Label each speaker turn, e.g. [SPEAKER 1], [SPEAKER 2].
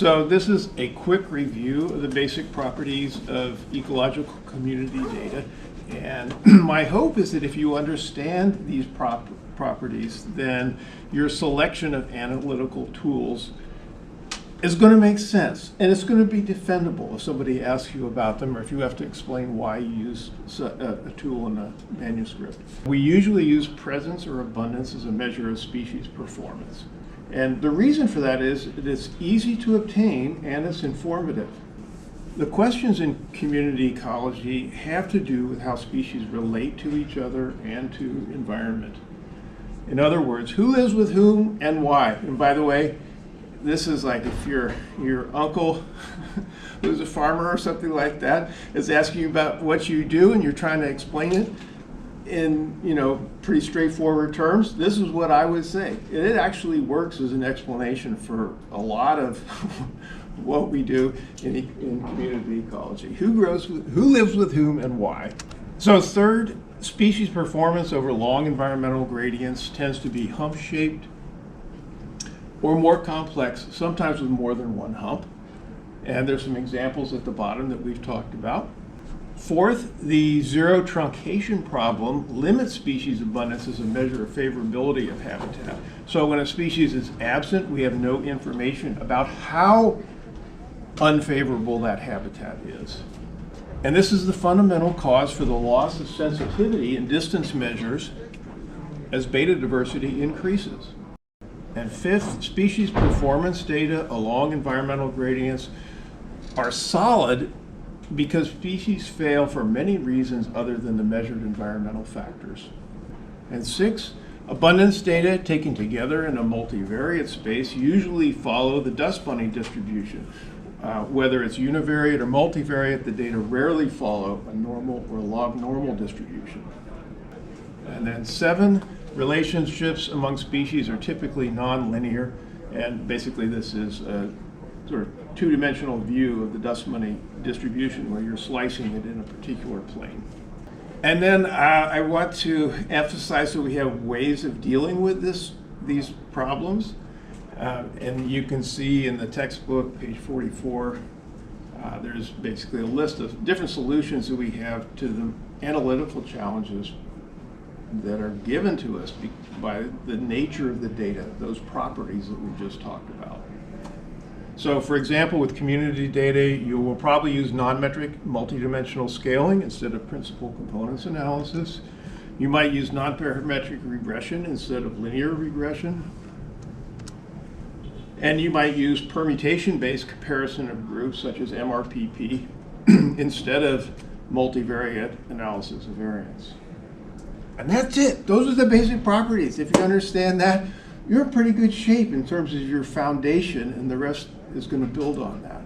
[SPEAKER 1] So this is a quick review of the basic properties of ecological community data. And my hope is that if you understand these properties, then your selection of analytical tools is going to make sense. And it's going to be defendable if somebody asks you about them or if you have to explain why you use a tool in a manuscript. We usually use presence or abundance as a measure of species performance. And the reason for that is it's easy to obtain and it's informative. The questions in community ecology have to do with how species relate to each other and to environment. In other words, who lives with whom and why? And by the way, this is like if your uncle who's a farmer or something like that is asking you about what you do and you're trying to explain it in pretty straightforward terms. This is what I would say. It actually works as an explanation for a lot of what we do in community ecology. Who lives with whom and why? So third, species performance over long environmental gradients tends to be hump-shaped or more complex, sometimes with more than one hump. And there's some examples at the bottom that we've talked about. Fourth, the zero truncation problem limits species abundance as a measure of favorability of habitat. So when a species is absent, we have no information about how unfavorable that habitat is. And this is the fundamental cause for the loss of sensitivity in distance measures as beta diversity increases. And fifth, species performance data along environmental gradients are solid because species fail for many reasons other than the measured environmental factors. And six, abundance data taken together in a multivariate space usually follow the dust bunny distribution. Whether it's univariate or multivariate, the data rarely follow a normal or log normal distribution. And then seven, relationships among species are typically nonlinear, and basically this is a sort of two-dimensional view of the dust bunny distribution where you're slicing it in a particular plane. And then I want to emphasize that we have ways of dealing with these problems. And you can see in the textbook, page 44, there's basically a list of different solutions that we have to the analytical challenges that are given to us by the nature of the data, those properties that we just talked about. So for example, with community data, you will probably use non-metric multidimensional scaling instead of principal components analysis. You might use non-parametric regression instead of linear regression. And you might use permutation-based comparison of groups such as MRPP instead of multivariate analysis of variance. And that's it. Those are the basic properties. If you understand that, you're in pretty good shape in terms of your foundation, and the rest is going to build on that.